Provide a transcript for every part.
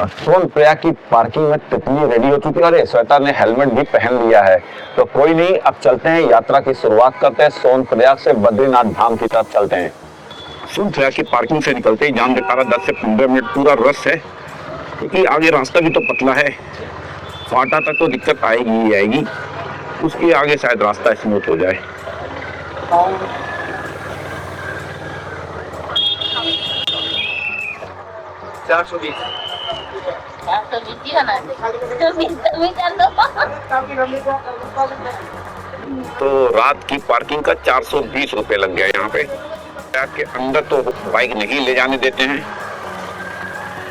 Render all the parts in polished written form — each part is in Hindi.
सोनप्रयाग की पार्किंग में तितली रेडी हो चुकी है। अरे श्वेता ने हेलमेट भी पहन लिया है। तो कोई नहीं, अब चलते हैं, यात्रा की शुरुआत करते हैं। सोनप्रयाग से बद्रीनाथ धाम की तरफ चलते हैं। सोनप्रयाग की पार्किंग से निकलते ही जान दिखा रहा 10 से 15 मिनट पूरा रश है, क्योंकि आगे रास्ता भी तो पतला है। फाटा तक तो दिक्कत आएगी ही आएगी, उसके आगे शायद रास्ता स्मूथ हो जाए। तो रात की पार्किंग का 420 रुपए लग गया यहाँ पे। के अंदर तो बाइक नहीं ले जाने देते हैं,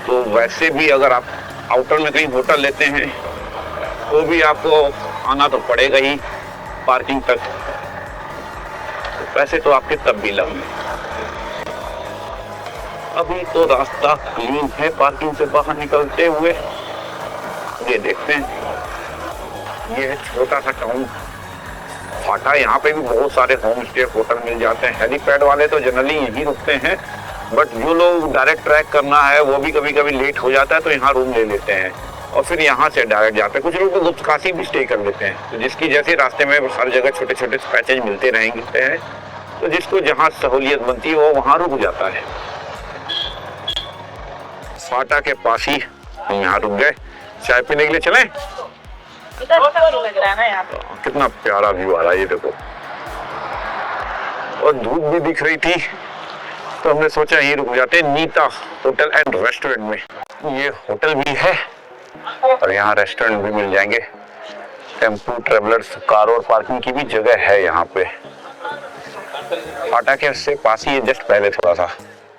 तो वैसे भी अगर आप आउटर में कहीं होटल लेते हैं तो भी आपको आना तो पड़ेगा ही पार्किंग तक। पैसे तो आपके तब भी लगेंगे। अभी तो रास्ता क्लीन है पार्किंग से बाहर निकलते हुए। ये देखते हैं, ये है छोटा सा टाउन फाटा। यहाँ पे भी बहुत सारे होम स्टे होटल मिल जाते हैं। हेलीपैड वाले तो जनरली यहीं रुकते हैं, बट जो लोग डायरेक्ट ट्रैक करना है वो भी कभी कभी लेट हो जाता है, तो यहाँ रूम ले लेते हैं और फिर यहाँ से डायरेक्ट जाते हैं। कुछ लोग तो गुप्तकाशी भी स्टे कर लेते हैं, तो जिसकी जैसे रास्ते में हर जगह छोटे छोटे पैसेज मिलते रहेंगे, तो जिसको जहाँ सहूलियत बनती है वो वहाँ रुक जाता है। फाटा के पास ही हम यहाँ रुक गए, चाय पीने के लिए चलें। लग रहा है ना यहाँ पे। कितना प्यारा व्यू आ रहा है, ये देखो। और धूप भी दिख रही थी, तो हमने सोचा यहीं रुक जाते हैं, नीता होटल एंड रेस्टोरेंट में। ये होटल भी है और यहाँ रेस्टोरेंट भी मिल जाएंगे। टेम्पू ट्रेवलर्स, कार और पार्किंग की भी जगह है यहाँ पे। फाटा के से पास ही है, जस्ट पहले थोड़ा सा।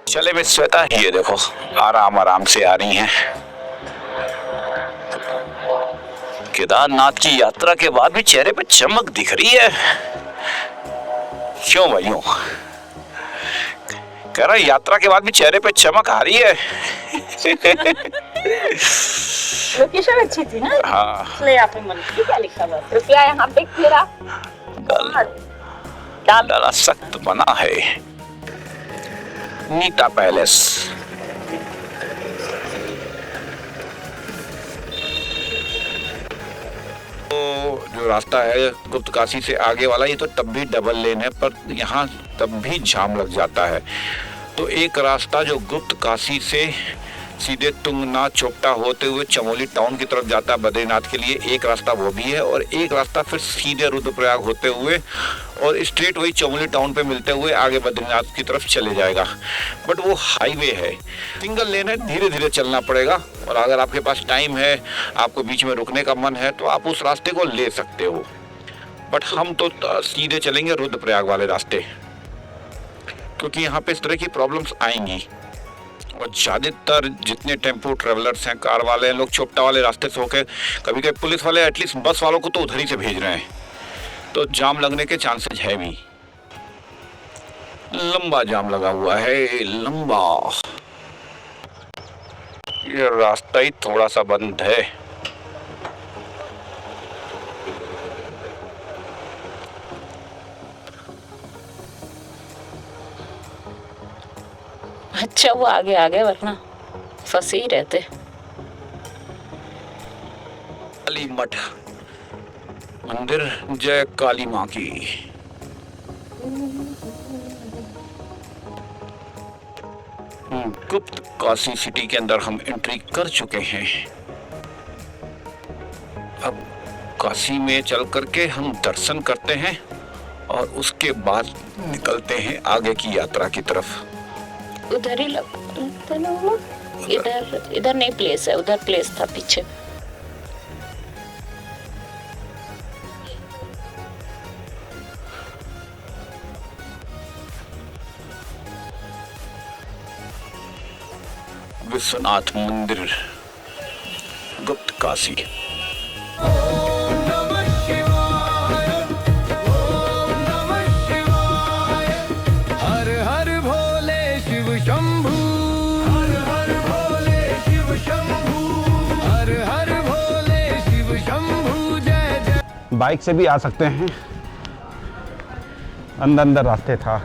चले में श्वेता, ये देखो आराम आराम से आ रही हैं। केदारनाथ की यात्रा के बाद भी चेहरे पे चमक दिख रही है। क्यों भाइयों? कह रहा यात्रा के बाद भी चेहरे पे चमक आ रही है। लोकेशन अच्छी थी ना। हाँ, इसलिए यहाँ पे क्या लिखा हुआ है? रुपया यहाँ पे तेरा डाला सख्त बना है। नीता पैलेस। तो जो रास्ता है गुप्तकाशी से आगे वाला, ये तो तब भी डबल लेन है, पर यहाँ तब भी जाम लग जाता है। तो एक रास्ता जो गुप्तकाशी से सीधे तुंगनाथ चोपटा होते हुए चमोली टाउन की तरफ जाता है बद्रीनाथ के लिए, एक रास्ता वो भी है, और एक रास्ता फिर सीधे रुद्रप्रयाग होते हुए और स्ट्रेट वही चमोली टाउन पे मिलते हुए आगे बद्रीनाथ की तरफ चले जाएगा। बट वो हाईवे है, सिंगल लेन है, धीरे धीरे चलना पड़ेगा। और अगर आपके पास टाइम है, आपको बीच में रुकने का मन है, तो आप उस रास्ते को ले सकते हो। बट हम तो सीधे चलेंगे रुद्रप्रयाग वाले रास्ते, क्योंकि यहाँ पे इस तरह की प्रॉब्लम्स आएंगी। और ज़्यादातर जितने टेम्पो ट्रेवलर्स हैं, कार वाले हैं, लोग चोपटा वाले रास्ते से होकर, कभी कभी पुलिस वाले एटलीस्ट बस वालों को तो उधर ही से भेज रहे हैं, तो जाम लगने के चांसेस है भी। लंबा जाम लगा हुआ है, लंबा। ये रास्ता ही थोड़ा सा बंद है। अच्छा वो आगे आ गए, वरना फंसे ही रहते। काली मठ मंदिर, जय काली माँ की। गुप्त काशी सिटी के अंदर हम एंट्री कर चुके हैं। अब काशी में चल करके हम दर्शन करते हैं और उसके बाद निकलते हैं आगे की यात्रा की तरफ। उधर ही इधर नहीं प्लेस है, उधर प्लेस था पीछे। विश्वनाथ मंदिर, गुप्त काशी। बाइक से भी आ सकते हैं, अंदर अंदर रास्ते था।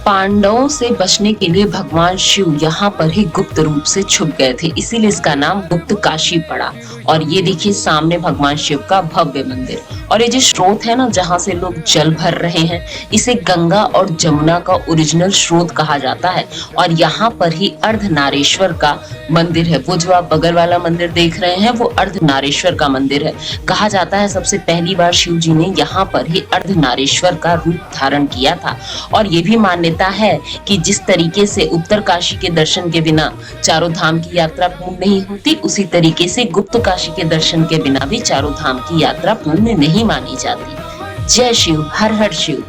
पांडवों से बचने के लिए भगवान शिव यहाँ पर ही गुप्त रूप से छुप गए थे, इसीलिए इसका नाम गुप्त काशी पड़ा। और ये देखिए सामने भगवान शिव का भव्य मंदिर, और ये जो स्रोत है ना जहाँ से लोग जल भर रहे हैं, इसे गंगा और जमुना का ओरिजिनल स्रोत कहा जाता है। और यहाँ पर ही अर्धनारेश्वर का मंदिर है। वो जो आप बगल वाला मंदिर देख रहे हैं वो अर्धनारेश्वर का मंदिर है। कहा जाता है सबसे पहली बार शिव जी ने यहाँ पर ही अर्धनारेश्वर का रूप धारण किया था। और ये भी मान्यता है कि जिस तरीके से उत्तर काशी के दर्शन के बिना चारों धाम की यात्रा पूर्ण नहीं होती, उसी तरीके से गुप्त काशी के दर्शन के बिना भी चारों धाम की यात्रा पूर्ण नहीं मानी जाती। जय शिव, हर हर शिव।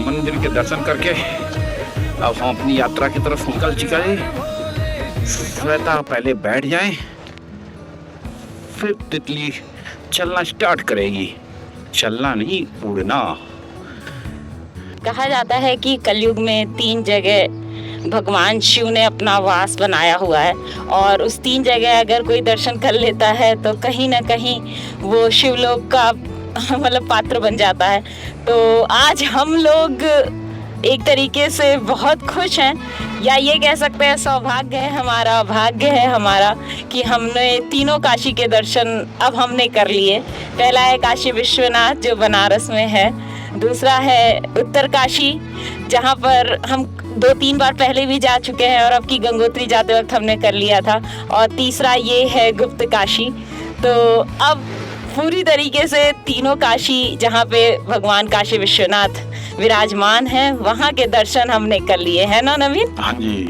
मंदिर के दर्शन करके अब हम अपनी यात्रा की तरफ निकल चुके हैं। श्वेता पहले बैठ जाएं, फिर तितली चलना स्टार्ट करेगी। चलना नहीं, उड़ना। कहा जाता है कि कलयुग में 3 जगह भगवान शिव ने अपना वास बनाया हुआ है, और उस 3 जगह अगर कोई दर्शन कर लेता है तो कहीं ना कहीं वो शिवलोक का मतलब पात्र बन जाता है। तो आज हम लोग एक तरीके से बहुत खुश हैं, या ये कह सकते हैं सौभाग्य है हमारा, भाग्य है हमारा कि हमने तीनों काशी के दर्शन अब हमने कर लिए। पहला है काशी विश्वनाथ जो बनारस में है, दूसरा है उत्तर काशी जहाँ पर हम 2-3 बार पहले भी जा चुके हैं और अब की गंगोत्री जाते वक्त हमने कर लिया था, और तीसरा ये है गुप्त काशी। तो अब पूरी तरीके से तीनों काशी जहाँ पे भगवान काशी विश्वनाथ विराजमान है वहाँ के दर्शन हमने कर लिए हैं ना नवीन? हाँ जी,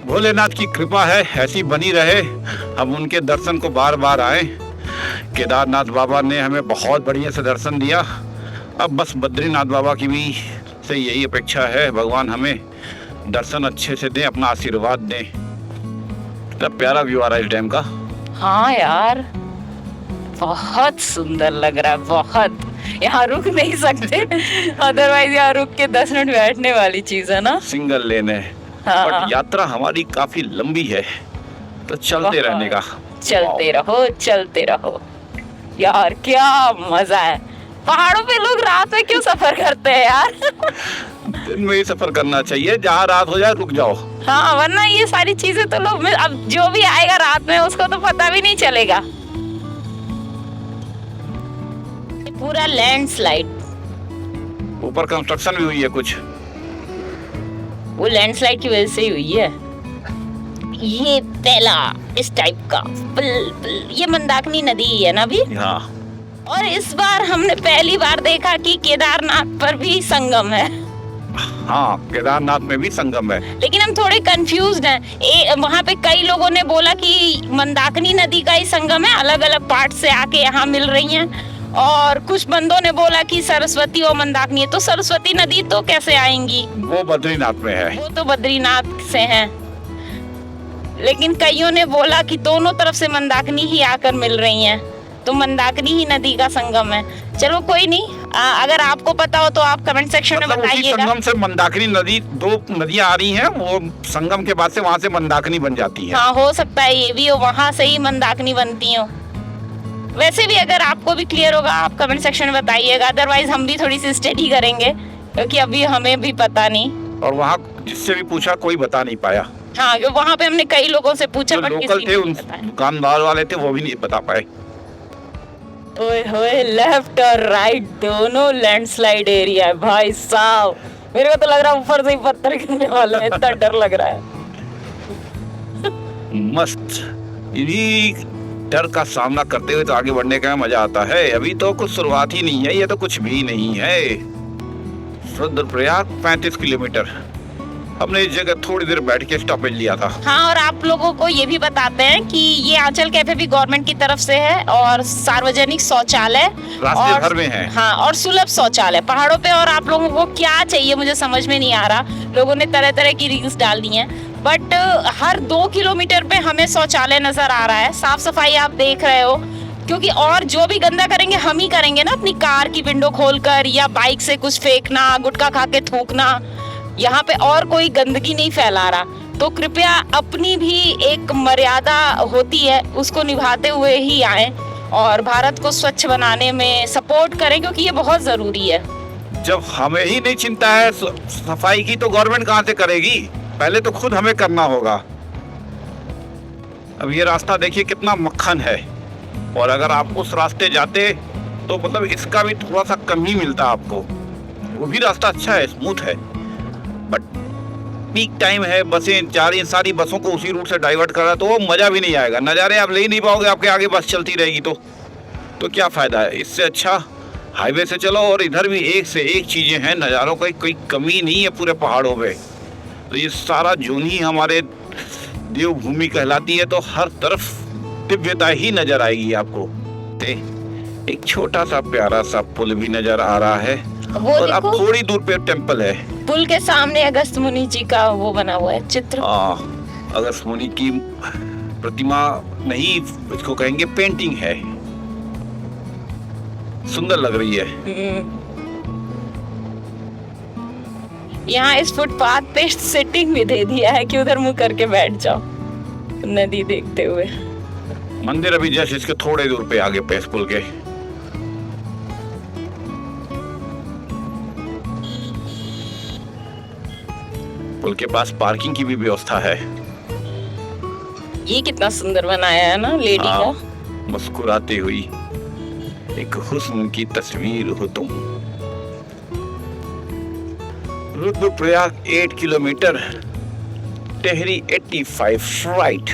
भोलेनाथ की कृपा है ऐसी बनी रहे, हम उनके दर्शन को बार बार आए। केदारनाथ बाबा ने हमें बहुत बढ़िया से दर्शन दिया, अब बस बद्रीनाथ बाबा की भी से यही अपेक्षा है, भगवान हमें दर्शन अच्छे से दें, अपना आशीर्वाद दें। इतना प्यारा व्यू आ रहा है इस डैम का। हाँ यार, बहुत सुंदर लग रहा है, बहुत। यहाँ रुक नहीं सकते, अदरवाइज यहाँ रुक के 10 मिनट बैठने वाली चीज है ना। सिंगल लेन है। हाँ। बट यात्रा हमारी काफी लंबी है, तो चलते रहने का। चलते रहो, चलते रहो यार, क्या मजा है। पहाड़ों पे लोग रात में क्यों सफर करते हैं यार? दिन में ही सफर करना चाहिए, जहाँ रात हो जाए रुक जाओ। हाँ, वरना ये सारी चीजें तो लोग, अब जो भी आएगा रात में उसको तो पता भी नहीं चलेगा। पूरा लैंडस्लाइड, ऊपर कंस्ट्रक्शन भी हुई है कुछ, वो लैंडस्लाइड की वजह से ही हुई है। ये पहला इस टाइप का ये मंदाकिनी नदी है ना भी। हाँ। और इस बार हमने पहली बार देखा कि केदारनाथ पर भी संगम है। हाँ, केदारनाथ में भी संगम है। लेकिन हम थोड़े कंफ्यूज्ड हैं। वहाँ पे कई लोगों ने बोला कि मंदाकिनी नदी का ही संगम है, अलग अलग पार्ट से आके यहाँ मिल रही हैं, और कुछ बंदों ने बोला कि सरस्वती और मंदाकिनी है। तो सरस्वती नदी तो कैसे आएंगी? वो बद्रीनाथ में है। वो तो बद्रीनाथ से हैं। लेकिन कईयों ने बोला कि दोनों तरफ से मंदाकिनी ही आकर मिल रही हैं, तो मंदाकिनी ही नदी का संगम है। चलो कोई नहीं, अगर आपको पता हो तो आप कमेंट सेक्शन में बताइएगा। संगम से मंदाकिनी नदी, 2 नदियां आ रही हैं, वो संगम के बाद से वहाँ से मंदाकिनी बन जाती है। हाँ, हो सकता है ये भी हो, वहाँ से ही मंदाकिनी बनती हो। वैसे भी अगर आपको भी क्लियर होगा आप कमेंट सेक्शन में बताइएगा, अदरवाइज हम भी थोड़ी सी स्टडी करेंगे क्योंकि अभी हमें भी पता नहीं। और वहाँ जिससे भी पूछा कोई बता नहीं पाया। हाँ, वहाँ पे हमने कई लोगों से पूछा, जो लोकल थे, उन दुकानदार वाले थे, वो भी नहीं बता पाए। ओए होए, लेफ्ट और राइट दोनों लैंडस्लाइड एरिया है भाई साहब। मेरे को तो लग रहा है ऊपर से ही पत्थर गिरने वाला है, इतना डर लग रहा है। मस्त, यही डर का सामना करते हुए तो आगे बढ़ने का मजा आता है। अभी तो कुछ शुरुआत ही नहीं है, ये तो कुछ भी नहीं है। रुद्रप्रयाग 35 किलोमीटर। हमने इस जगह थोड़ी देर बैठ के स्टॉपेज लिया था। हाँ, और आप लोगों को ये भी बताते हैं कि ये आंचल कैफे भी गवर्नमेंट की तरफ से है, और सार्वजनिक शौचालय रास्ते भर में है। हाँ, और सुलभ शौचालय पहाड़ों पे। और आप लोगों को क्या चाहिए मुझे समझ में नहीं आ रहा, लोगों ने तरह तरह की रील्स डाल दी हैं, बट हर 2 किलोमीटर पे हमें शौचालय नजर आ रहा है। साफ सफाई आप देख रहे हो, क्योंकि और जो भी गंदा करेंगे हम ही करेंगे ना, अपनी कार की विंडो खोलकर या बाइक से कुछ फेंकना, गुटखा खा के थूकना। यहाँ पे और कोई गंदगी नहीं फैला रहा, तो कृपया अपनी भी एक मर्यादा होती है उसको निभाते हुए ही आए और भारत को स्वच्छ बनाने में सपोर्ट करें, क्योंकि ये बहुत ज़रूरी है। जब हमें ही नहीं चिंता है सफाई की, तो गवर्नमेंट कहाँ से करेगी? पहले तो खुद हमें करना होगा। अब ये रास्ता देखिए कितना मक्खन है, और अगर आप उस रास्ते जाते तो मतलब इसका भी थोड़ा सा कम ही मिलता आपको। वो भी रास्ता अच्छा है, स्मूथ है, बट पीक टाइम है, बसें जा रही, सारी बसों को उसी रूट से डाइवर्ट कर रहा है, तो वो मज़ा भी नहीं आएगा। नज़ारे आप ले ही नहीं पाओगे, आपके आगे बस चलती रहेगी तो क्या फ़ायदा है? इससे अच्छा हाईवे से चलो, और इधर भी एक से एक चीज़ें हैं, नज़ारों की कोई कमी नहीं है पूरे पहाड़ों पे। तो ये सारा जोन ही हमारे देवभूमि कहलाती है, तो हर तरफ दिव्यता ही नज़र आएगी आपको। एक छोटा सा प्यारा सा पुल भी नज़र आ रहा है, और अब थोड़ी दूर पे टेम्पल है। पुल के सामने अगस्त मुनि जी का वो बना हुआ है चित्र। अगस्त मुनि की प्रतिमा नहीं, इसको कहेंगे पेंटिंग है, सुंदर लग रही है। यहाँ इस फुटपाथ पे सिटिंग भी दे दिया है कि उधर मुंह करके बैठ जाओ नदी देखते हुए। मंदिर अभी जस्ट इसके थोड़े दूर पे आगे पे पुल के। पुल के पास पार्किंग की भी व्यवस्था है। ये कितना सुंदर बनाया है ना लेडी का। मुस्कुराती हुई एक हुस्न की तस्वीर हो तुम। Rudraprayag 8 kilometre, Tehri 85 right.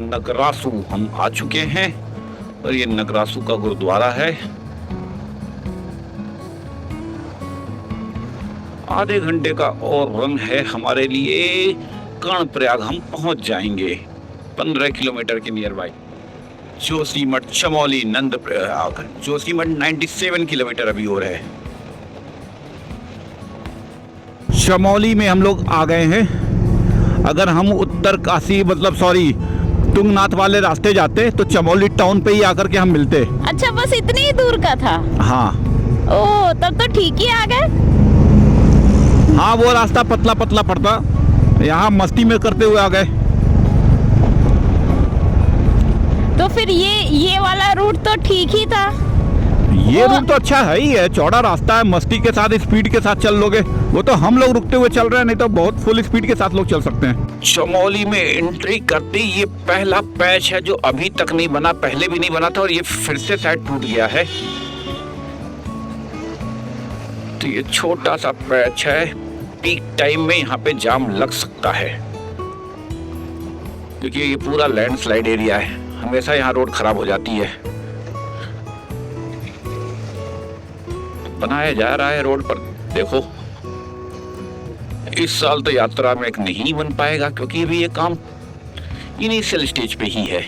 नगरासू हम आ चुके हैं, और ये नगरासू का गुरुद्वारा है। आधे घंटे का और रन है हमारे लिए, कर्णप्रयाग हम पहुंच जाएंगे 15 किलोमीटर के near by. Joshimath, Chamoli, Nandprayag. Joshimath 97 kilometre अभी और है। चमोली में हम लोग आ गए हैं। अगर हम उत्तरकाशी तुंगनाथ वाले रास्ते जाते तो चमोली टाउन पे ही आकर के हम मिलते। अच्छा, बस इतनी ही दूर का था? हाँ। ओह, तब तो ठीक ही आ गए। हाँ, वो रास्ता पतला पतला पड़ता, यहाँ मस्ती में करते हुए आ गए। तो फिर ये वाला रूट तो ठीक ही था। ये रूट तो अच्छा है ही है, चौड़ा रास्ता है, मस्ती के साथ स्पीड के साथ चल लोगे। वो तो हम लोग रुकते हुए चल रहे हैं, नहीं तो बहुत फुल स्पीड के साथ लोग चल सकते हैं। चमोली में एंट्री करते ये पहला पैच है जो अभी तक नहीं बना, पहले भी नहीं बना था, और ये फिर से शायद टूट गया है। तो ये छोटा सा पैच है, पीक टाइम में यहाँ पे जाम लग सकता है, क्योंकि ये पूरा लैंडस्लाइड एरिया है, हमेशा यहाँ रोड खराब हो जाती है। बनाया जा रहा है रोड पर, देखो इस साल तो यात्रा में एक नहीं बन पाएगा, क्योंकि अभी ये काम इनिशियल स्टेज पे ही है।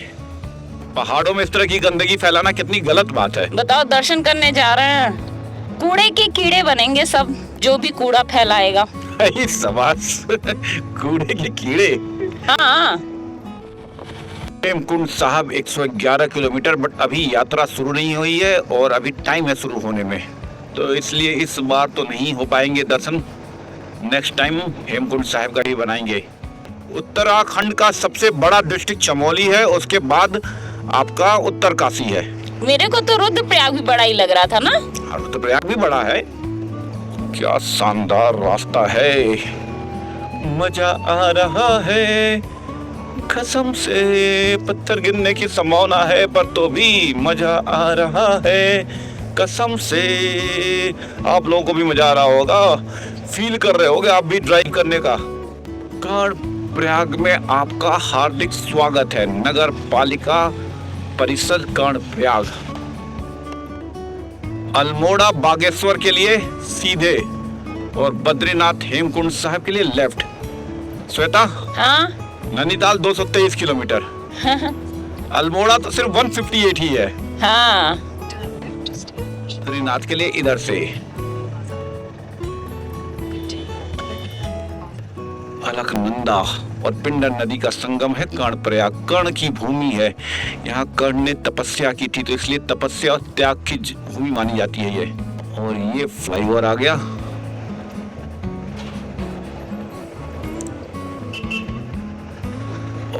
पहाड़ों में इस तरह की गंदगी फैलाना कितनी गलत बात है। बताओ, दर्शन करने जा रहे हैं, कूड़े के कीड़े बनेंगे सब, जो भी कूड़ा फैलाएगा। शाबाश, कूड़े के कीड़े। हाँ। हेमकुंड साहब 111 किलोमीटर, बट अभी यात्रा शुरू नहीं हुई है, और अभी टाइम है शुरू होने में, तो इसलिए इस बार तो नहीं हो पाएंगे दर्शन। नेक्स्ट टाइम हेमकुंड साहब का ही बनाएंगे। उत्तराखंड का सबसे बड़ा डिस्ट्रिक्ट चमोली है, उसके बाद आपका उत्तरकाशी है। मेरे को तो रुद्रप्रयाग भी बड़ा ही लग रहा था ना। रुद्रप्रयाग भी बड़ा है। क्या शानदार रास्ता है, मजा आ रहा है, कसम से पत्थर गिरने की संभावना है, पर तो भी मजा आ रहा है, कसम से। आप लोगों को भी मजा आ रहा होगा, फील कर रहे होगे आप भी ड्राइव करने का। कर्णप्रयाग में आपका हार्दिक स्वागत है, नगर पालिका परिषद कर्णप्रयाग। अल्मोड़ा बागेश्वर के लिए सीधे, और बद्रीनाथ हेमकुंड साहब के लिए लेफ्ट। श्वेता, हाँ? नैनीताल 223 किलोमीटर, अल्मोड़ा तो सिर्फ 158 ही है। हाँ। बद्रीनाथ के लिए इधर से। अलकनंदा और पिंडर नदी का संगम है कर्णप्रयाग। कर्ण की भूमि है, यहाँ कर्ण ने तपस्या की थी, तो इसलिए तपस्या और त्याग की भूमि मानी जाती है ये। और ये फ्लाईओवर आ गया।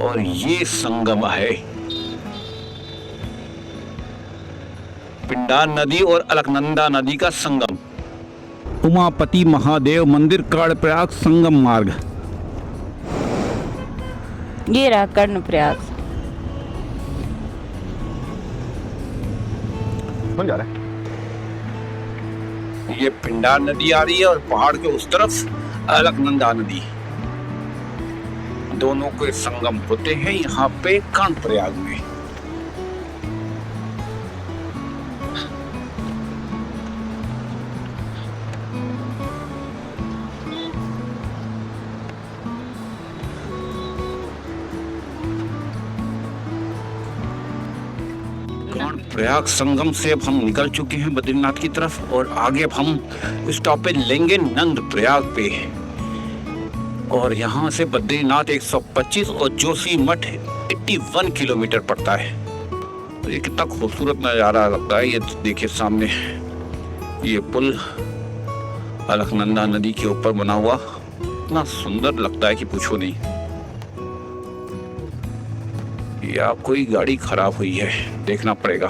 और ये संगम है। पिंडार नदी और अलकनंदा नदी का संगम। उमापति महादेव मंदिर कर्णप्रयाग संगम मार्ग। ये रहा कर्णप्रयाग। कौन जा रहा है? ये पिंडार नदी आ रही है और पहाड़ के उस तरफ अलकनंदा नदी, दोनों के संगम होते हैं यहाँ पे कर्णप्रयाग में। कर्णप्रयाग संगम से अब हम निकल चुके हैं बद्रीनाथ की तरफ और आगे अब हम स्टॉपेज लेंगे नंदप्रयाग पे। और यहाँ से बद्रीनाथ 125 और जोशीमठ 81 किलोमीटर पड़ता है। तो ये कितना खूबसूरत नज़ारा लगता है। ये देखिए सामने ये पुल अलकनंदा नदी के ऊपर बना हुआ, इतना सुंदर लगता है कि पूछो नहीं। या कोई गाड़ी खराब हुई है, देखना पड़ेगा।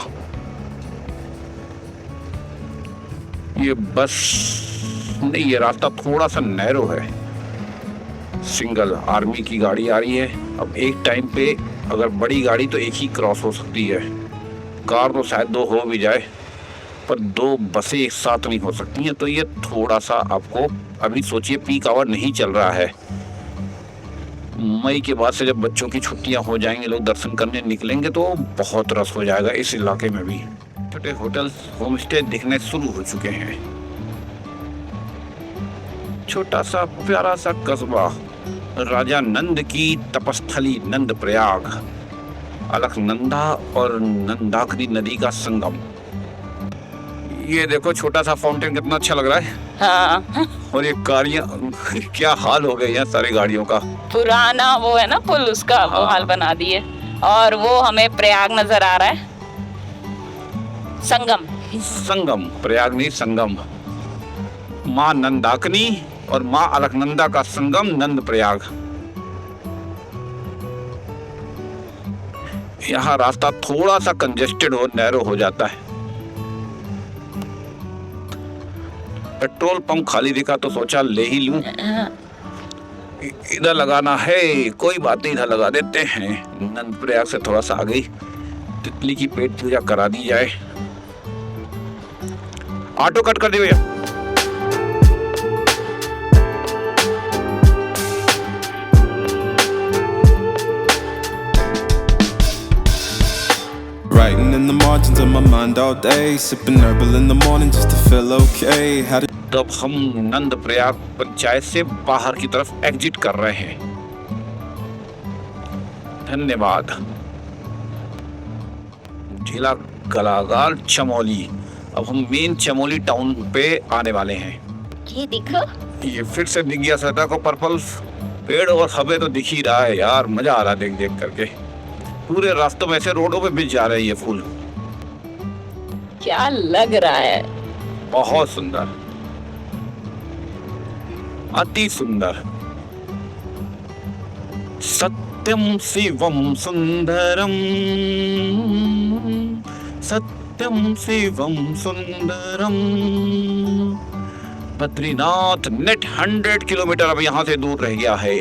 ये बस नहीं, ये रास्ता थोड़ा सा नैरो है। सिंगल आर्मी की गाड़ी आ रही है। अब एक टाइम पे अगर बड़ी गाड़ी तो एक ही क्रॉस हो सकती है, कार तो शायद दो हो भी जाए, पर दो बसें एक साथ नहीं हो सकती हैं। तो ये थोड़ा सा आपको, अभी सोचिए पीक आवर नहीं चल रहा है। मई के बाद से जब बच्चों की छुट्टियां हो जाएंगी, लोग दर्शन करने निकलेंगे तो बहुत रश हो जाएगा इस इलाके में भी। छोटे होटल होम स्टे दिखने शुरू हो चुके हैं। छोटा सा प्यारा सा कस्बा, राजा नंद की तपस्थली नंदप्रयाग, अलकनंदा और नंदाकिनी नदी का संगम। ये देखो छोटा सा फाउंटेन कितना अच्छा लग रहा है। हाँ, और ये गाड़ियाँ क्या हाल हो गए हैं सारी गाड़ियों का। पुराना वो है ना पुल, उसका वो हाल बना दिए। और वो हमें प्रयाग नजर आ रहा है, संगम। संगम, प्रयाग नहीं संगम। माँ नंदाकिनी और माँ अलकनंदा का संगम नंदप्रयाग। यहाँ रास्ता थोड़ा सा कंजेस्टेड और नैरो हो जाता है। पेट्रोल पंप खाली दिखा तो सोचा ले ही लूं। इधर लगाना है, कोई बात नहीं, इधर लगा देते हैं। नंदप्रयाग से थोड़ा सा आगे तितली की पेट पूजा करा दी जाए। ऑटो कट कर दे भैया। Writing in the margins of my mind all day, sipping herbal in the morning just to feel okay. How did तब हम नंदप्रयाग पंचायत से बाहर की तरफ एग्जिट कर रहे हैं। धन्यवाद। जिला कलागार चमोली। अब हम मेन चमोली टाउन पे आने वाले हैं। ये देखो, ये फिर से दिख गया सटा को पर्पल पेड़ और हमें तो दिख ही रहा है यार। मजा आ रहा है देख देख करके। पूरे रास्तों में से रोडों पे बिछ जा रहे हैं ये फूल। क्या लग रहा है। बहुत सुंदर, अति सुंदर। सत्यम शिवम सुंदरम, सत्यम शिवम सुंदरम। बद्रीनाथ नेट 100 किलोमीटर अब यहाँ से दूर रह गया है।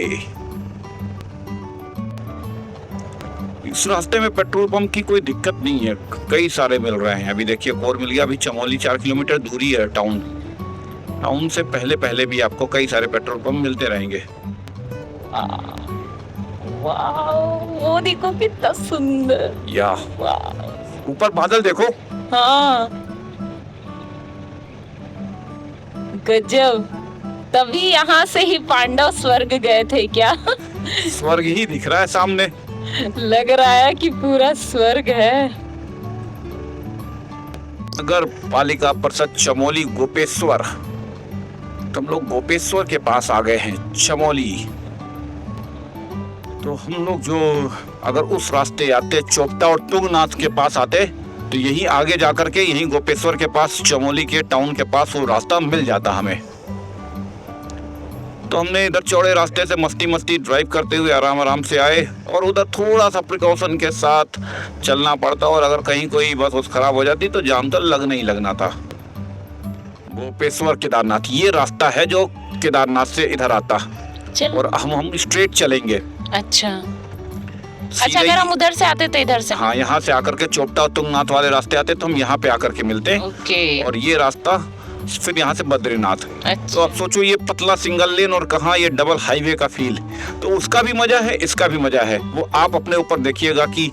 इस रास्ते में पेट्रोल पंप की कोई दिक्कत नहीं है, कई सारे मिल रहे हैं। अभी देखिए और मिल गया। अभी चमोली 4 किलोमीटर दूरी है टाउन से पहले भी आपको कई सारे पेट्रोल पंप मिलते रहेंगे। वाह, वो देखो कितना सुंदर। या ऊपर बादल देखो। हाँ, गजब। तभी यहाँ से ही पांडव स्वर्ग गए थे क्या? स्वर्ग ही दिख रहा है सामने। लग रहा है कि पूरा स्वर्ग है। नगर पालिका परिषद चमोली गोपेश्वर। तो हम लोग गोपेश्वर के पास आ गए हैं चमोली। तो हम लोग जो अगर उस रास्ते आते चोपटा और तुंगनाथ के पास आते तो यही आगे जाकर के यही गोपेश्वर के पास चमोली के टाउन के पास वो रास्ता मिल जाता हमें। तो हमने इधर चौड़े रास्ते से मस्ती मस्ती ड्राइव करते हुए आराम आराम से आए, और उधर थोड़ा सा प्रिकॉशन के साथ चलना पड़ता, और अगर कहीं कोई बस खराब हो जाती तो जाम तो लगना ही लगना था। गोपेश्वर केदारनाथ ये रास्ता है जो केदारनाथ से इधर आता, और हम स्ट्रेट चलेंगे। अच्छा अच्छा, अगर हम उधर से आते तो इधर से? हाँ, यहाँ से आकर के चोपटा और तुंगनाथ वाले रास्ते आते तो हम यहाँ पे आकर के मिलते हैं। ओके। और ये रास्ता फिर यहाँ से बद्रीनाथ। अच्छा। तो आप सोचो ये पतला सिंगल लेन और कहाँ ये डबल हाईवे का फील, तो उसका भी मजा है, इसका भी मजा है। वो आप अपने ऊपर देखिएगा कि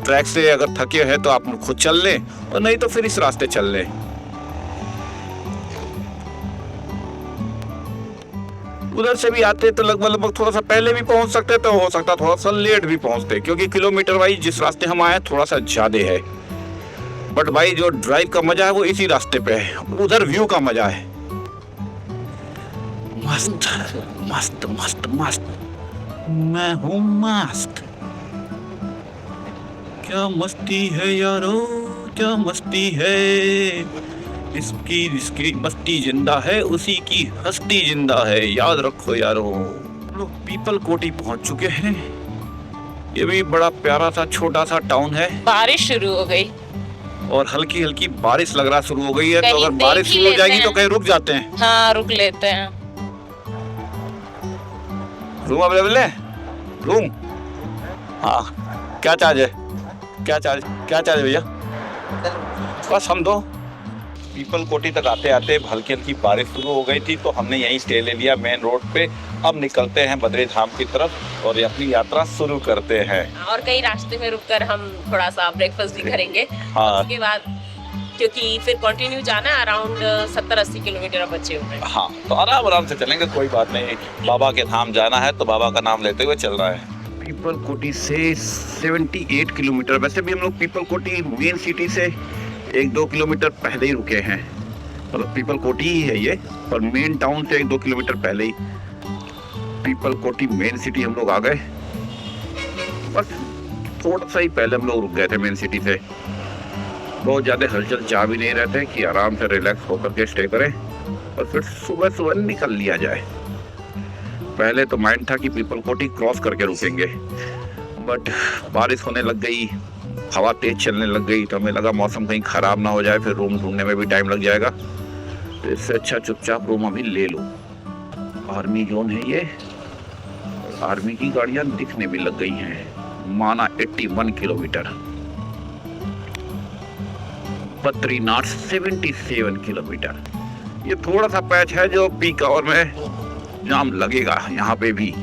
ट्रैक से अगर थके हैं तो आप खुद चल लें, और नहीं तो फिर इस रास्ते चल लें। उधर से भी आते तो लगभग थोड़ा सा पहले भी पहुंच सकते, तो हो सकता थोड़ा सा लेट भी पहुंचते, क्योंकि किलोमीटर वाइज जिस रास्ते हम आए थोड़ा सा ज्यादा है। बट भाई जो ड्राइव का मजा है वो इसी रास्ते पे है, उधर व्यू का मजा है। मस्त मस्त मस्त मस्त, मैं हूँ मस्त। क्या मस्ती है यारो, क्या मस्ती है, इसकी मस्ती जिंदा है, उसी की हस्ती जिंदा है, याद रखो यारो। लोग पीपल कोटी पहुंच चुके हैं। ये भी बड़ा प्यारा सा छोटा सा टाउन है। बारिश शुरू हो गई और हल्की हल्की बारिश लग रहा शुरू हो गई है, तो कहीं अगर बारिश शुरू हो जाएगी तो कहीं रुक जाते हैं। हाँ, रुक लेते हैं। रूम अवेलेबल है? रूम? हाँ, क्या चार्ज है? क्या चार्ज भैया? बस हम दो। पीपल कोटी तक आते आते हल्की हल्की बारिश शुरू हो गई थी, तो हमने यहीं स्टे ले लिया मेन रोड पे। अब निकलते हैं बद्री धाम की तरफ और अपनी यात्रा शुरू करते हैं। और कई रास्ते में रुककर हम थोड़ा सा ब्रेकफास्ट भी करेंगे। हाँ, उसके बाद क्योंकि फिर कंटिन्यू जाना है, अराउंड 70-80 किलोमीटर बचे हुए हैं। हाँ, तो आराम से चलेंगे, कोई बात नहीं। बाबा के धाम जाना है तो बाबा का नाम लेते हुए चल रहा है। पीपल कोटी से 78 किलोमीटर, वैसे भी हम लोग पीपल कोटी मेन सिटी से 1-2 किलोमीटर पहले ही रुके हैं। मतलब पीपल कोटी ही है ये, पर मेन टाउन से 1-2 किलोमीटर पहले ही पीपल कोटी मेन सिटी हम लोग आ गए। बस थोड़ा सा ही पहले हम लोग रुक गए थे मेन सिटी से। बहुत ज़्यादा हलचल चाह भी नहीं रहते कि आराम से रिलैक्स होकर के स्टे करें और फिर सुबह निकल लिया जाए। पहले तो माइंड था कि पीपल कोटी क्रॉस करके रुकेंगे, बट बारिश होने लग गई, हवा तेज चलने लग गई, तो हमें लगा मौसम कहीं ख़राब ना हो जाए, फिर रूम ढूंढने में भी टाइम लग जाएगा, तो इससे अच्छा चुपचाप रूम अभी ले लो। आर्मी जोन है ये, आर्मी की गाड़ियाँ दिखने भी लग गई हैं। माना 81 किलोमीटर, बद्रीनाथ 77 किलोमीटर। ये थोड़ा सा पैच है जो पीक आवर में जाम लगेगा, यहाँ पे भी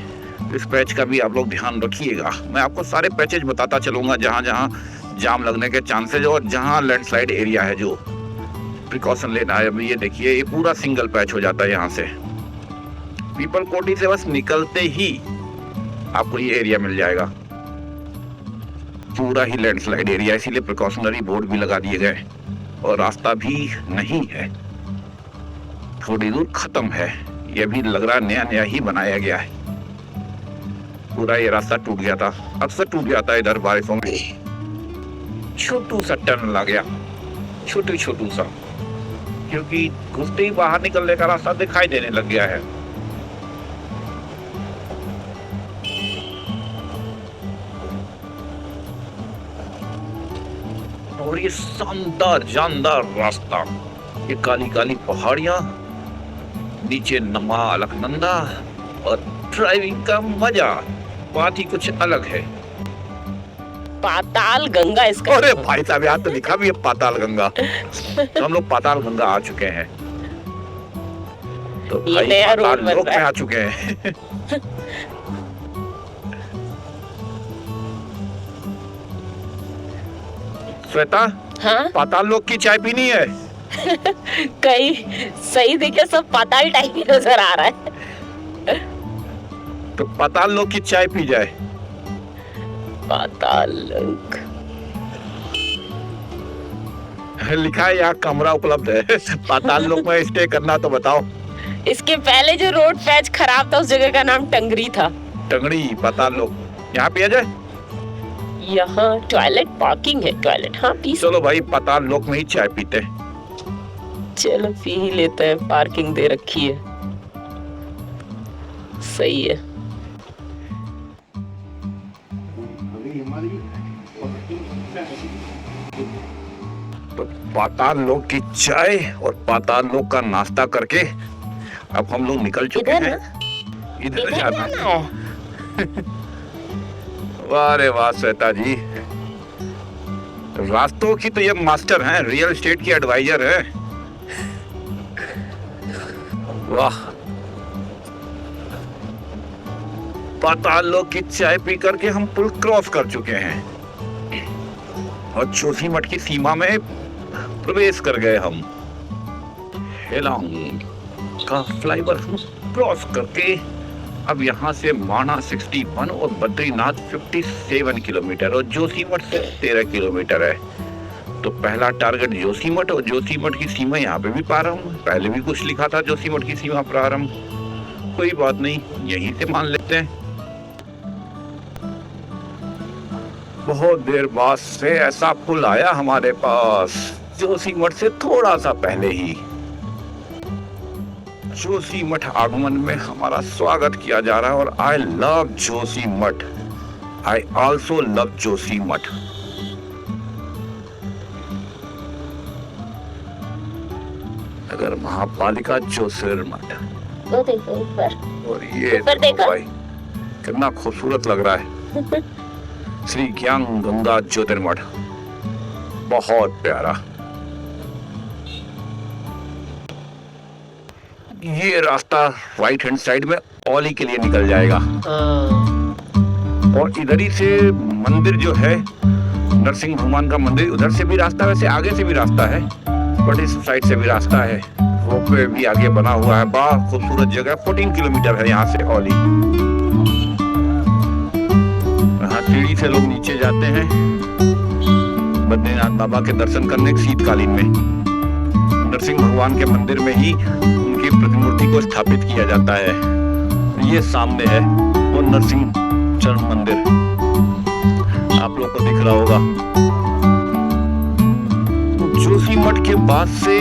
इस पैच का भी आप लोग ध्यान रखिएगा। मैं आपको सारे पैचेज बताता चलूँगा जहाँ जहाँ जाम लगने के चांसेज और जहाँ लैंडस्लाइड एरिया है जो प्रिकॉशन लेना है। अभी ये देखिए, ये पूरा सिंगल पैच हो जाता है यहाँ से। पीपल कोटी से बस निकलते ही आपको ये एरिया मिल जाएगा, पूरा ही लैंडस्लाइड एरिया, इसीलिए प्रिकॉशनरी बोर्ड भी लगा दिए गए और रास्ता भी नहीं है, थोड़ी दूर खत्म है। ये भी लग रहा नया नया ही बनाया गया है। पूरा ये रास्ता टूट गया था, अक्सर टूट जाता है इधर बारिशों में। छोटू सा टनल आ गया, छोटू सा, क्योंकि घुसते ही बाहर निकलने का रास्ता दिखाई देने लग गया है। और ये शानदार जानदार रास्ता, ये काली काली पहाड़ियां, नीचे नमा अलकनंदा और ड्राइविंग का मजा बात ही कुछ अलग है। पाताल गंगा इसका। अरे भाई साहब, यहाँ तो लिखा भी है पाताल गंगा। तो हम लोग पाताल गंगा आ चुके हैं, तो भाई पाताल लोक में आ चुके हैं। श्वेता, हाँ? पाताल लोक की चाय पीनी है? कई सही देखे सब पाताल टाइप ही नजर आ रहा है। तो पाताल लोक की चाय पी जाए। पाताल लोक लिखा है यहाँ कमरा उपलब्ध है। पाताल लोक में स्टे करना तो बताओ। इसके पहले जो रोड पैच खराब था उस जगह का नाम टंगरी था। टंगड़ी, पाताल लोक, यहाँ पिया जाए? यहाँ टॉयलेट पार्किंग है, टॉयलेट। हाँ पी। चलो भाई, पाताल लोक में ही चाय पीते। चलो पी ही लेते हैं, पार्किंग दे रखी है। सही है। तो पाताल लोक की चाय और पाताल लोक का नाश्ता करके अब हम लोग निकल चुके इधर हैं। ना? इधर इधर जाना जाना है। वाह रे वाह श्वेता जी, रास्तों की तो ये मास्टर हैं, रियल एस्टेट की एडवाइजर है। वाह, पाताल लोक की चाय पी करके हम पुल क्रॉस कर चुके हैं और जोशीमठ की सीमा में प्रवेश कर गए हम। हेलॉन्ग का फ्लाईओवर क्रॉस करके अब यहाँ से माणा 61 और बद्रीनाथ 57 किलोमीटर और जोशीमठ से 13 किलोमीटर है। तो पहला टारगेट जोशीमठ और जोशीमठ की सीमा यहाँ पे भी प्रारंभ, पहले भी कुछ लिखा था जोशीमठ की सीमा प्रारंभ, कोई बात नहीं, यहीं से मान लेते हैं। बहुत देर बाद से ऐसा पुल आया हमारे पास, जोशीमठ से थोड़ा सा पहले ही। जोशीमठ आगमन में हमारा स्वागत किया जा रहा है और I love Joshimath, I also love Joshimath. अगर महापालिका ज्योतिर्मठ, वो देखो ऊपर, और ये ऊपर देखो देखो। भाई कितना खूबसूरत लग रहा है। श्री ज्ञान गंगा ज्योतिर्मठ, बहुत प्यारा। ये रास्ता राइट हैंड साइड में औली के लिए निकल जाएगा और इधर ही से मंदिर जो है नरसिंह भगवान का मंदिर, उधर से भी रास्ता, वैसे आगे से भी रास्ता है बट इस साइड से भी रास्ता है। रोपवे भी आगे बना हुआ है, बहुत खूबसूरत जगह। 14 किलोमीटर है यहाँ से औली। यहाँ सीढ़ी से लोग नीचे जाते हैं बद्रीनाथ बाबा के दर्शन करने शीतकालीन में। नरसिंह भगवान के मंदिर में ही उनकी प्रतिमूर्ति को स्थापित किया जाता है। ये सामने है वो नरसिंह चरण मंदिर, आप लोग को दिख रहा होगा। जोशीमठ के बाद से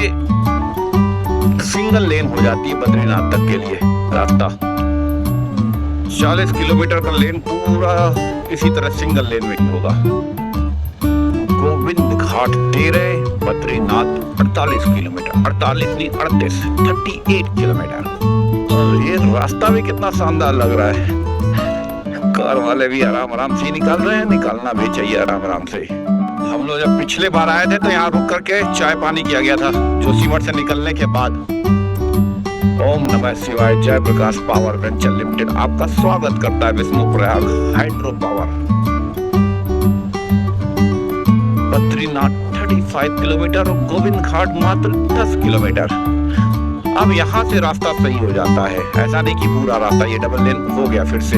सिंगल लेन हो जाती है बद्रीनाथ तक के लिए रास्ता। 40 किलोमीटर का लेन पूरा इसी तरह सिंगल लेन में ही होगा। गोविंद घाट 13, बद्रीनाथ 48 किलोमीटर, 48 नहीं 38 किलोमीटर। और ये रास्ता भी कितना शानदार लग रहा है। कार वाले भी आराम आराम से निकाल रहे हैं, निकालना भी चाहिए आराम आराम से। हम लोग जब पिछले बार आए थे तो यहाँ रुक करके चाय पानी किया गया था जोशीमठ से निकलने के बाद। ओम नमः शिवाय, जय प्रकाश पावर वेंचर लिमिटेड आपका स्वागत करता है Vishnuprayag hydro power. Badrinath 35 kilometre और गोविंद घाट मात्र 10 किलोमीटर। अब यहाँ से रास्ता सही हो जाता है, ऐसा नहीं कि पूरा रास्ता ये डबल लेन हो गया, फिर से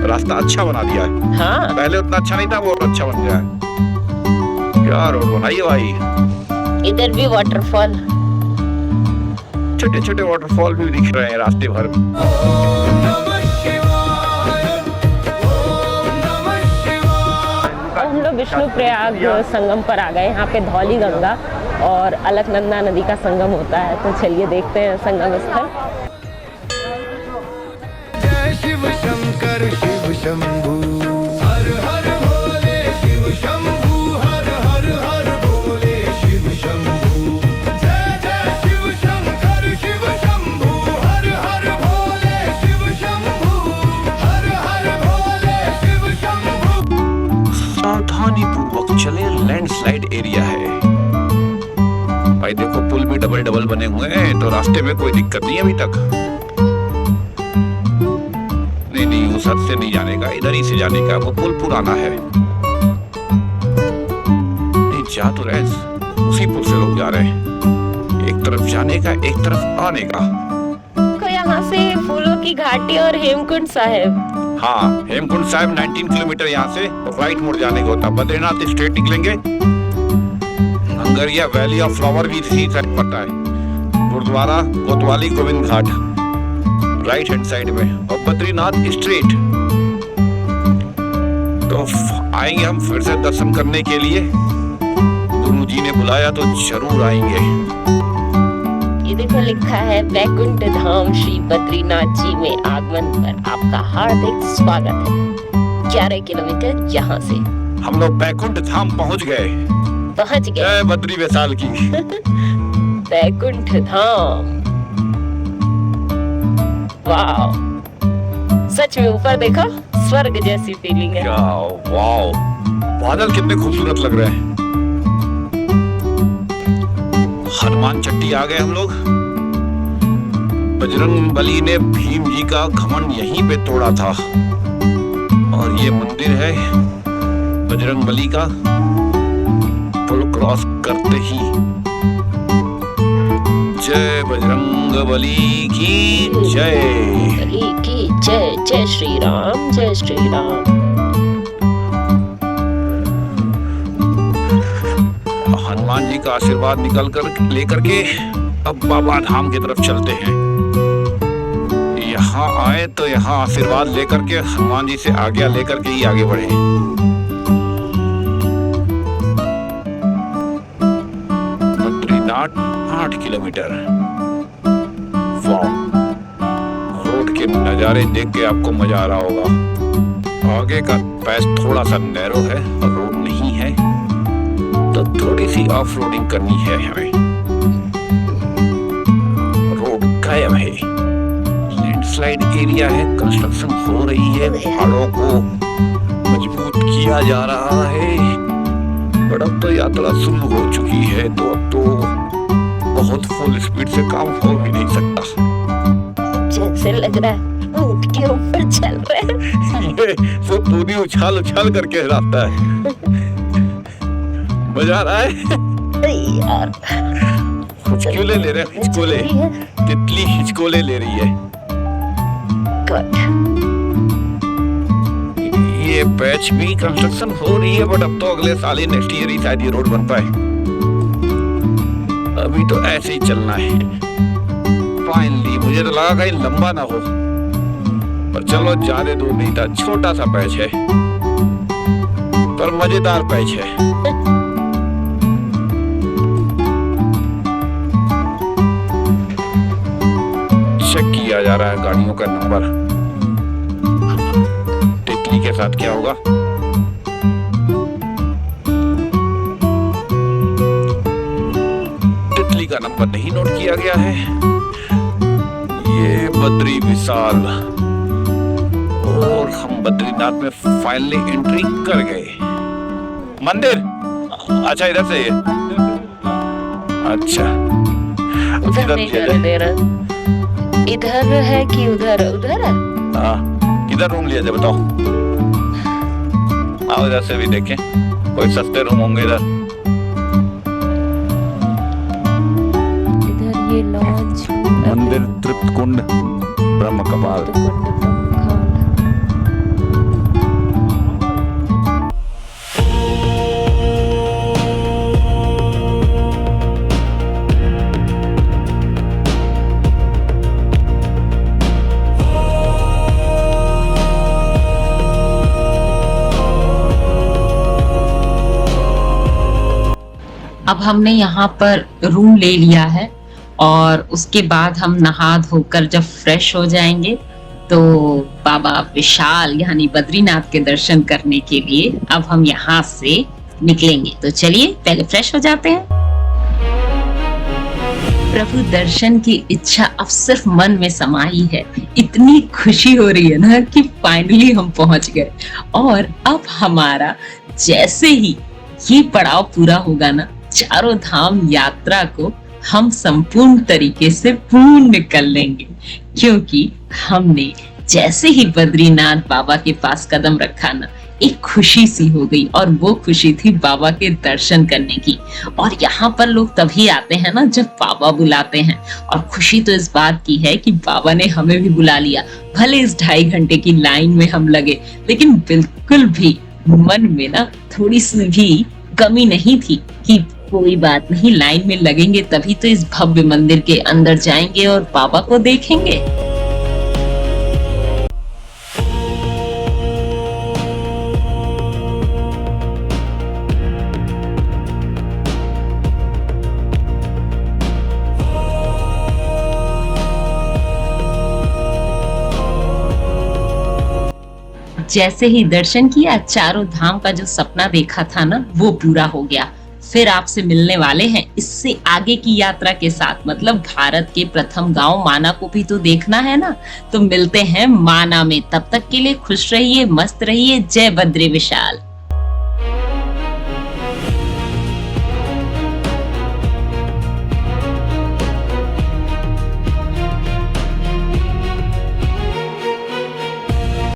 रास्ता अच्छा बना दिया है। हाँ, पहले उतना अच्छा नहीं था, वो अच्छा बन गया है। क्या रोड बनाई है भाई। इधर भी वाटरफॉल, छोटे छोटे वाटरफॉल भी दिख रहे हैं रास्ते भर। हम लोग विष्णुप्रयाग संगम पर आ गए। यहाँ पे धौली गंगा और अलकनंदा नदी का संगम होता है, तो चलिए देखते हैं संगम स्थल। जय शिव शंकर शिव शंभू, हर हर भोले शिव शंभू, हर हर हर भोले शिव शंभू। जय जय शिव शंकर शिव शंभू, हर हर भोले शिव शंभू, हर हर भोले शिव शंभू। सावधानी पूर्वक चले, लैंडस्लाइड एरिया है भाई। देखो पुल भी डबल डबल बने हुए हैं, तो रास्ते में कोई दिक्कत नहीं अभी तक। नहीं, उस हद से नहीं जाने का, इधर ही से जाने का। वो पुल पुराना है, नहीं जा तो रहे, उसी पुल से लोग जा रहे हैं। एक तरफ जाने का, एक तरफ आने का। तो यहाँ से फूलों की घाटी और हेमकुंड साहिब। हाँ, हेमकुंड साहिब 19 किलोमीटर यहाँ से राइट मुड़ जाने का होता है। बद्रीनाथ स्ट्रेट निकलेंगे, हंगरिया वैली ऑफ फ्लावर भी इसी साइड पड़ता है। गुरुद्वारा कोतवाली Govind Ghat right hand side में और बद्रीनाथ स्ट्रेट। तो आएंगे हम फिर से दर्शन करने के लिए, गुरु जी ने बुलाया तो जरूर आएंगे। देखो लिखा है वैकुंठ धाम श्री बद्रीनाथ जी में आगमन पर आपका हार्दिक स्वागत है। 11 किलोमीटर यहाँ से हम लोग बैकुंठ धाम पहुंच गए। पहुंच गए। जय बद्री वैशाल की। वैकुंठ धाम, वाव, सच में ऊपर देखो स्वर्ग जैसी फीलिंग है। क्या वाओ, बादल कितने खूबसूरत लग रहे हैं। हनुमान चट्टी आ गए हम लोग। बजरंग बली ने भीम जी का घमंड यहीं पे तोड़ा था और ये मंदिर है बजरंग बली का। पुल क्रॉस करते ही जय बजरंग बली की जय। बली की जय। जय श्री राम, जय श्री राम। हनुमान जी का आशीर्वाद निकल कर लेकर के अब बाबा धाम की तरफ चलते हैं। यहाँ आए तो यहाँ आशीर्वाद लेकर के हनुमान जी से आज्ञा लेकर के ही आगे बढ़े। बद्रीनाथ 8 किलोमीटर। वाह, रोड के नजारे देख के आपको मजा आ रहा होगा। आगे का पैच थोड़ा सा नैरो है और रोड नहीं है, तो थोड़ी सी ऑफ रोडिंग करनी है हमें। रोड गायब है, लैंडस्लाइड एरिया है, कंस्ट्रक्शन हो रही है, पहाड़ों को मजबूत किया जा रहा है। पर अब तो यात्रा शुरू हो चुकी है, तो अब तो बहुत फुल स्पीड से काम हो भी नहीं सकता। जैसे लग रहा है ऊंट के ऊपर चल रहे हैं। वो पूरी उछाल उछाल करके रास्ता है। मजा आ रहा है यार। हिचकोले ले रहे हैं, हिचकोले। तितली हिचकोले ले रही है। ये पैच भी कंस्ट्रक्शन हो रही है, बट अब तो अगले साल ही नेक्स्ट ईयर ही शायद ये रोड बन पाए। अभी तो ऐसे ही चलना है। फाइनली मुझे तो लगा कहीं लंबा ना हो, पर चलो ज्यादा दूर नहीं था, छोटा सा पैच है पर मजेदार पैच है। चेक किया जा रहा है गाड़ियों का नंबर। तितली के साथ क्या होगा? तितली का नंबर नहीं नोट किया गया है। ये बद्री विशाल और हम बद्रीनाथ में फाइनली एंट्री कर गए। मंदिर अच्छा इधर से है। अच्छा उधर नहीं जाने दे रहा। इधर है कि उधर? उधर है। हाँ, किधर रूम लिया जाए बताओ? आओ इधर से भी देखें, कोई सस्ते रूम होंगे इधर। इधर ये लॉज, मंदिर तृप्त कुंड ब्रह्म कपाल। अब हमने यहाँ पर रूम ले लिया है और उसके बाद हम नहा धोकर जब फ्रेश हो जाएंगे तो बाबा विशाल यानी बद्रीनाथ के दर्शन करने के लिए अब हम यहाँ से निकलेंगे। तो चलिए पहले फ्रेश हो जाते हैं। प्रभु दर्शन की इच्छा अब सिर्फ मन में समाई है। इतनी खुशी हो रही है ना कि फाइनली हम पहुंच गए। और अब हमारा जैसे ही ये पड़ाव पूरा होगा ना, चारों धाम यात्रा को हम संपूर्ण तरीके से पूर्ण कर लेंगे, क्योंकि हमने जैसे ही बद्रीनाथ बाबा के पास कदम रखा ना, एक खुशी सी हो गई। और वो खुशी थी बाबा के दर्शन करने की। और यहाँ पर लोग तभी आते हैं ना जब बाबा बुलाते हैं। और खुशी तो इस बात की है कि बाबा ने हमें भी बुला लिया। भले इस 2.5 घंटे की लाइन में हम लगे, लेकिन बिल्कुल भी मन में ना थोड़ी सी भी कमी नहीं थी कि कोई बात नहीं, लाइन में लगेंगे तभी तो इस भव्य मंदिर के अंदर जाएंगे और बाबा को देखेंगे। जैसे ही दर्शन किया, चारों धाम का जो सपना देखा था ना, वो पूरा हो गया। फिर आपसे मिलने वाले हैं इससे आगे की यात्रा के साथ, मतलब भारत के प्रथम गांव माना को भी तो देखना है ना। तो मिलते हैं माना में, तब तक के लिए खुश रहिए, मस्त रहिए। जय बद्री विशाल।